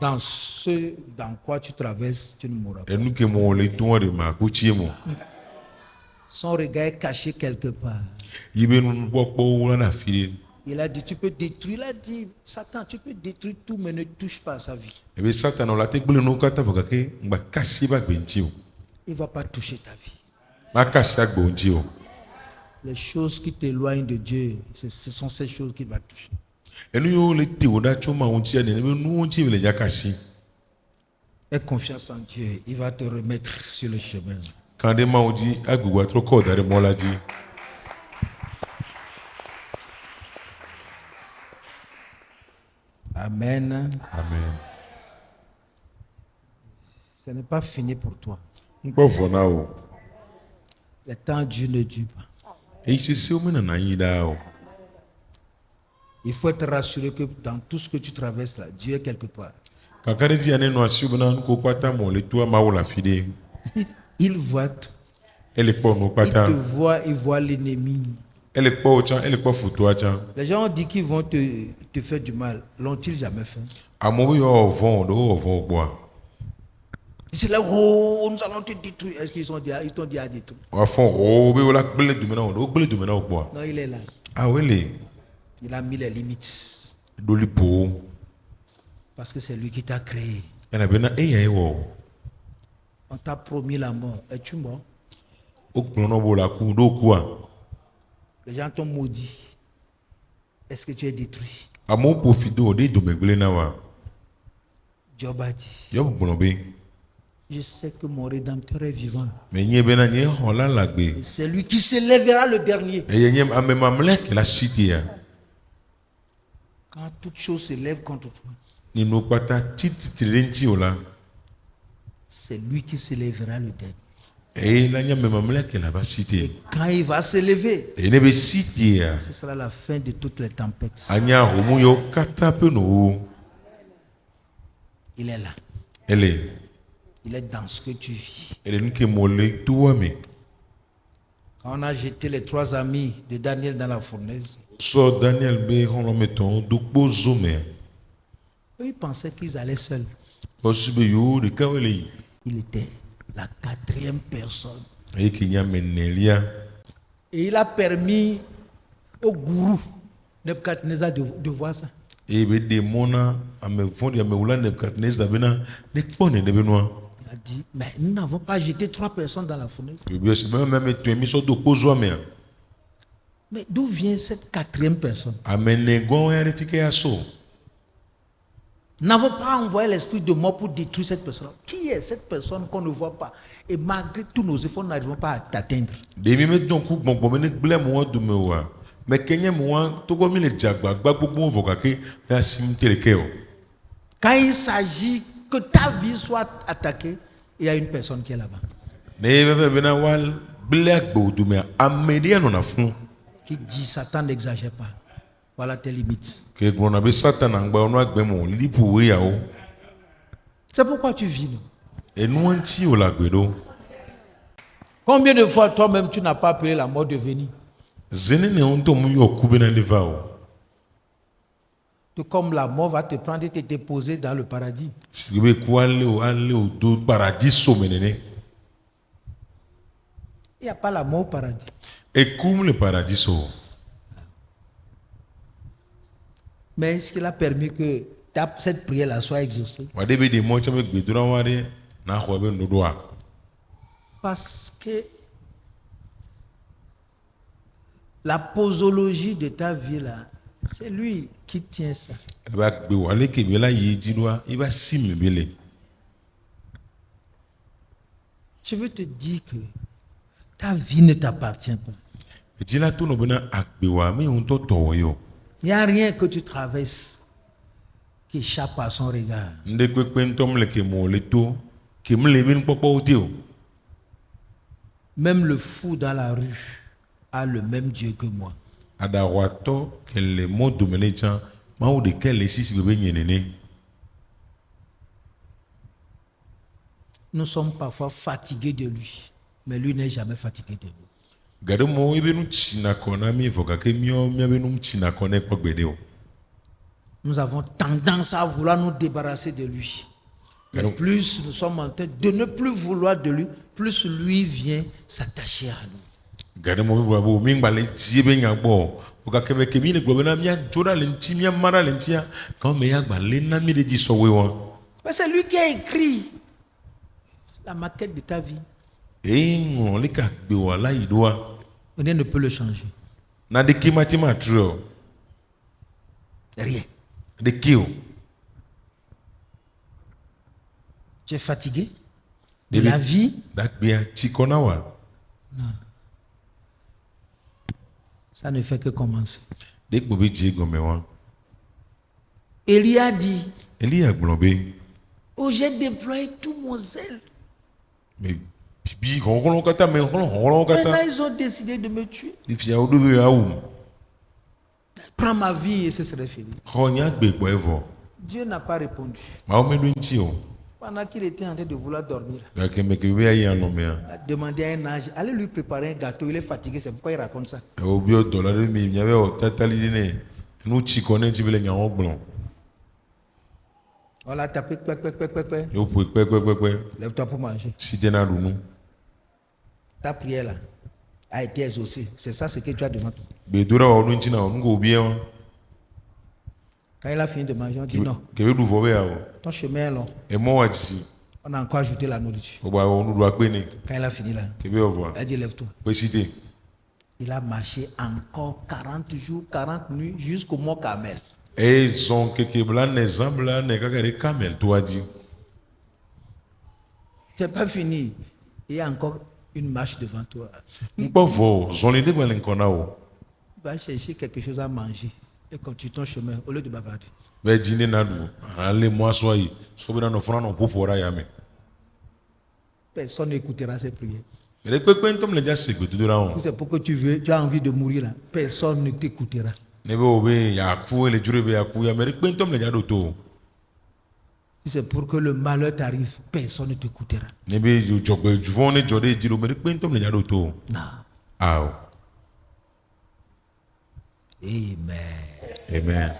Dans ce dans quoi tu traverses, tu ne mourras pas. Enu ke mo le to de ma ku chi mo. Son regard est caché quelque part. Yibe nu popo wala na fi. Il a dit, tu peux détruire. Il a dit, Satan, tu peux détruire tout, mais ne touche pas à sa vie. E be Satan o la te gbele nu kata vo ke ngba kasi ba gbe nti o. Il ne va pas toucher ta vie. Ma kasi agbo nti o. Les choses qui t'éloignent de Dieu, ce sont ces choses qu'il va toucher. Enu yo le te o da cho ma nti ane be nu nti le ja kasi. Aie confiance en Dieu. Il va te remettre sur le chemin. Quand de ma o di agbogbo atro ko dare mo la di. Amen. Amen. Ce n'est pas fini pour toi. Ngbo vo na o. Le temps de Dieu ne dure pas. E se se o me na yin da o. Il faut être rassuré que dans tout ce que tu traverses là, Dieu est quelque part. Kakare di ane no asi o na ko pata mo le to ma wo la fi de. Il voit tout. Ele po no Il pata. te voit, il voit l'ennemi. Ele po o chan, ele po futu a chan. Les gens ont dit qu'ils vont te faire du mal. L'ont-ils jamais fait? Amo yo vont do vont bois. C'est là, oh, nous allons te détruire. Est-ce qu'ils t'ont dit à détruire? Wa fon o be wala gbele du mena o do gbele du mena o bois. Non, il est là. Ah wele Il a mis les limites. do li po. Parce que c'est lui qui t'a créé. Ena be na e ya e wo. On t'a promis la mort. Es-tu mort? O kpon no bo la ku do ku a. Les gens t'ont maudit. Est-ce que tu es détruit? Amo profido de do me gbele na wa. Job a dit, Yo gbon be. je sais que mon Rédempteur est vivant. Me nye be na nye hola la gbe. Et c'est lui qui se lèvera le dernier. E ye nye ame mamlek la cité ya. Quand toute chose se lève contre toi, Ni no pata titi renti o la. c'est lui qui se lèvera le dernier. E la nye me mamlek la ba cité. Quand il va se lever, E ne be cité ya. ce sera la fin de toutes les tempêtes. Anya homu yo kata pe no. Il est là. Elle Il est dans ce que tu vis. est nous qui molé tout mais. Quand on a jeté les 3 amis de Daniel dans la fournaise, So Daniel be on mettons do bozo mais. eux, ils pensaient qu'ils allaient seuls. Aussi be yo de kawele. Il était la 4e personne. Et qu'il y a menelia. Et il a permis au gourou Nebuchadnezzar de voir ça. Et be démona a me fondi a me wula Nebukadnezar bena ne pone ne benoa. Il a dit, mais nous n'avons pas jeté 3 personnes dans la fournaise. Et bien c'est même tu mis so do bozo mais. Mais d'où vient cette 4e personne? Amenegon ya refike aso. Nous n'avons pas envoyé l'esprit de mort pour détruire cette personne. Qui est cette personne qu'on ne voit pas? Et malgré tous nos efforts, nous n'arrivons pas à t'atteindre. Demi met donc bon bon ne blé moi de me wa. Mais Kenya moi to go mi le jagba gba gbogbo voka ke ya sim teleke o. Quand il s'agit que ta vie soit attaquée, il y a une personne qui est là-bas. Ne be bena wal blé gbo du me amedia no na fun. Qui dit, Satan n'exagère pas. Voilà tes limites. Que gbo be Satan angba ono agbe mo lipu we ya o. C'est pourquoi tu vis. Non? Et nous anti o la gbedo. Combien de fois toi-même tu n'as pas appelé la mort de venir? Zene ne on to mu yo ku be na leva o. Tout comme la mort va te prendre et te déposer dans le paradis. sibe ku ale o do paradiso menene. Il n'y a pas la mort au paradis. Et comme le paradiso. Mais est-ce qu'il a permis que cette prière-là soit exaucée? Wade be de mo chame gbedura wade na ho be ndodoa. Parce que la posologie de ta vie là, c'est lui qui tient ça. E ba gbe wale ke be la yi jidoa, e ba sim bele. Je veux te dire que ta vie ne t'appartient pas. E jila to no bena agbe wa me un to to yo. Il n'y a rien que tu traverses qui échappe à son regard. Nde pepe ntom le ke mo le to ke me le bin popo o ti o. Même le fou dans la rue a le même Dieu que moi. Adawato ke le mo domene chan ma o de ke le sisi be nyenene. Nous sommes parfois fatigués de lui, mais lui n'est jamais fatigué de nous. Gade mo e be nu china kona mi voka ke mio be nu china kona ko gbede o. Nous avons tendance à vouloir nous débarrasser de lui. Et plus nous sommes en train de ne plus vouloir de lui, plus lui vient s'attacher à nous. Gade mo be bo mi ngba le ti be nya gbo. Oka ke be ke mi le gbo na mi a jora le nti mi a mara le nti a ka me ya gba le na mi de di so we won. Mais c'est lui qui a écrit la maquette de ta vie. E ngon le ka gbe wa la idoa. Rien ne peut le changer. Na de ki matima tro. Rien. De ki o. Tu es fatigué de la vie? Dak be a chikona wa. Ça ne fait que commencer. De gbo be je gome wa. Élie a dit, Eli agbon be. oh, j'ai déployé tout mon zèle. Me bibi kon kata me kon kata. Maintenant, ils ont décidé de me tuer. If ya odo be ya wu. Prends ma vie et ce serait fini. Ko nya gbe gbo evo. Dieu n'a pas répondu. Ma o me do nti o. Pendant qu'il était en train de vouloir dormir, Ga ke me ke be ya no me a. il a demandé à un ange, allez lui préparer un gâteau. Il est fatigué, c'est pourquoi il raconte ça. E o bi o dollar mi nya be o tatali ne. Nu chikone ti be le nya ogbon. On l'a tapé, pé. Yo pu pe. Lève-toi pour manger. Si tena runu. Ta prière là a été exaucée. C'est ça ce que tu as devant toi. Be dura o nti na o ngo bi e. Quand il a fini de manger, on dit non, Ke be du vo be ya o. ton chemin est long. E mo wa ti. On a encore ajouté la nourriture. O ba o nu do agbe ni. Quand il a fini là, Ke be o vo. il a dit lève-toi. Pe site. Il a marché encore 40 jours, 40 nuits jusqu'au mont Carmel. E zon keke bla ne zambla ne ka kare camel to adi. C'est pas fini. Il y a encore une marche devant toi. Npo vo zon le de bla nkona o. Va chercher quelque chose à manger et continue ton chemin au lieu de bavarder. Be jinde na du. Ale mo aso yi. So be na no fona no popora ya me. Personne n'écoutera ces prières. Le pepe ntom le ja segbe to dura on. C'est pourquoi tu as envie de mourir là. Personne ne t'écoutera. Ne be obe ya ku le jure be ya ku ya me pepe ntom le ja do to. C'est pour que le malheur t'arrive. Personne ne t'écoutera. Ne be jo jogbe juvon ne jode jilo me pepe ntom le ja do to. Non. Aw. Amen. Amen.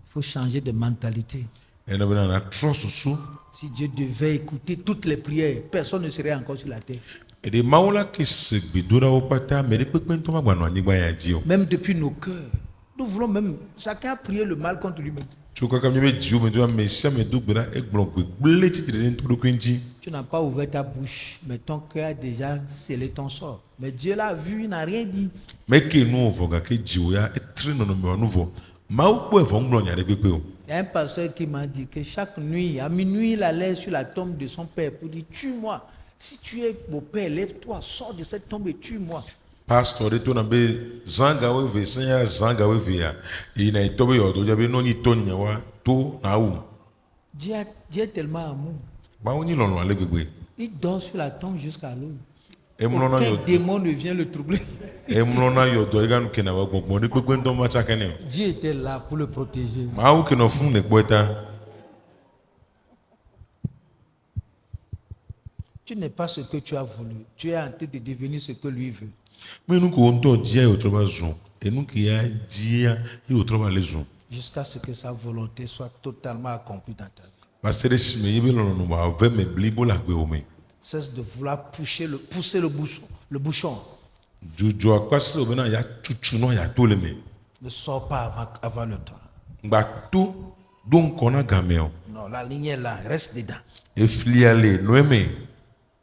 Il faut changer de mentalité. E na be na trust su. Si Dieu devait écouter toutes les prières, personne ne serait encore sur la terre. E de maula ke segbe dura o pata me pepe ntom agba no anigba ya ji o. Même depuis nos cœurs. Nous voulons même, chacun a prié le mal contre lui-même. Chuka kam be jiu me do me sia me do gbera e gbon gbe titre ni to do kwinji. Tu n'as pas ouvert ta bouche, mais ton cœur a déjà scellé ton sort. Mais Dieu l'a vu, il n'a rien dit. Me ke nu vo ga ke jiu ya e tre no no me nuvo. Ma o po e vo ngbon ya de pepe o. Il y a un pasteur qui m'a dit que chaque nuit, à minuit, il allait sur la tombe de son père pour dire, tue-moi. Si tu es mon père, lève-toi, sors de cette tombe et tue-moi. Pastor de to na be zanga we ve senya zanga we ve ya. E na ito be yodo ja be no ni to nya wa to na u. Dieu est tellement amour. Ba o ni lolo ale gbegbe. Il dort sur la tombe jusqu'à l'aube. E mu na Aucun yo démon ne vient le troubler. e mu na yo do ga nu ke na wa gbogbo ni pepe ntom ma chakene. Dieu était là pour le protéger. Ma o ke no fun ne poeta. Tu n'es pas ce que tu as voulu. Tu es en train de devenir ce que lui veut. Me nu ko nto dia yo to ba zo. et nous qui a dit il autre va les uns jusqu'à ce que sa volonté soit totalement accomplie dans ta vie. parce que si me yebe non no va ve me blibo la gbe o me Cesse de vouloir pousser le bouchon. juju akwase obena ya chuchu no ya to le me Ne sors pas avant le temps. gba to donc on a gameo Non, la ligne est là, reste dedans. e fliale no me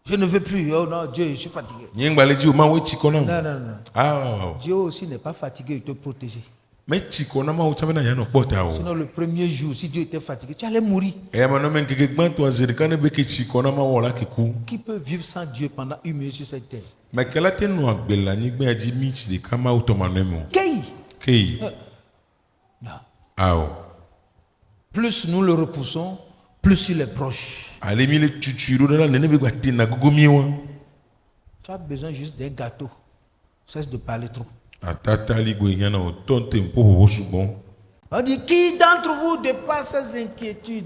Je ne veux plus. Oh non, Dieu, je suis fatigué. nyengba le ji o ma we chikona Non. ah Dieu aussi n'est pas fatigué, il te protéger. me chikona ma o chabena ya no pota o Sinon, le premier jour, si Dieu était fatigué, tu allais mourir. e ma no men keke gbanto azerikane be ke chikona ma wala ke ku Qui peut vivre sans Dieu pendant 1 minute sur cette terre? mais kala te no agbela ni gbe aji miti de kama o to manemo Kei! kei Non. ah Plus nous le repoussons, plus il est proche. ale mi le chuchu do la nene be gba te na gogomi wa Tu as besoin juste d'un gâteau. Cesse de parler trop. atata ligbo yana o tonte mpo bo sugbon On dit, qui d'entre vous, de par ses inquiétudes,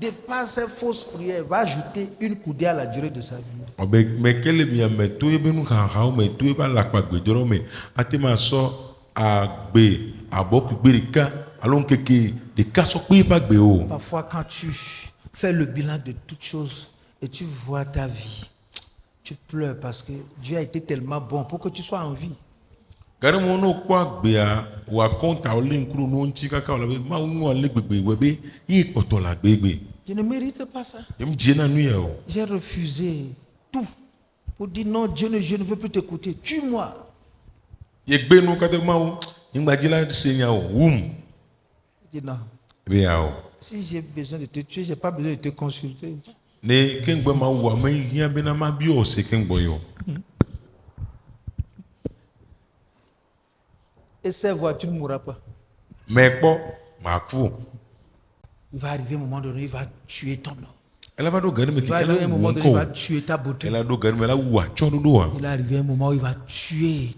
de par ses fausses prières, va ajouter une coudée à la durée de sa vie? obe me kele mi me to e be nu kan ha o me to e ba la pa gbe joro me ate ma so agbe aboku gbe ka alon keke de ka so pe pa gbe o Parfois, quand tu fais le bilan de toutes choses et tu vois ta vie, tu pleures parce que Dieu a été tellement bon pour que tu sois en vie. gari mo no kwa gbe a wa konta o le nkuru no nti kaka o la be ma nu ale gbegbe we be yi poto la gbegbe Je ne mérite pas ça. em je na nu ye o J'ai refusé tout pour dire non, Dieu, je ne veux plus t'écouter. Tue-moi. ye gbe nu kate ma o ngba ji la se nya o wum Je dis non. be ya o Si j'ai besoin de te tuer, je n'ai pas besoin de te consulter. ne kengbe ma wa me hia be na ma bi o se kengbo yo Essaie voir, tu ne mourras pas. me po ma fu Il va arriver un moment donné, il va tuer ton nom. ela ba do gari me Il va keke arriver la un moment wo donné, il va ko tuer ta beauté. ela do gari me la wa cho do do Il va arriver un moment où il va tuer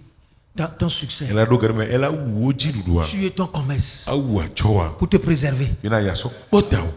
ton succès, ela do gari me ela wo ji do tuer ton commerce a wa cho wa pour te préserver. ina ya so pota o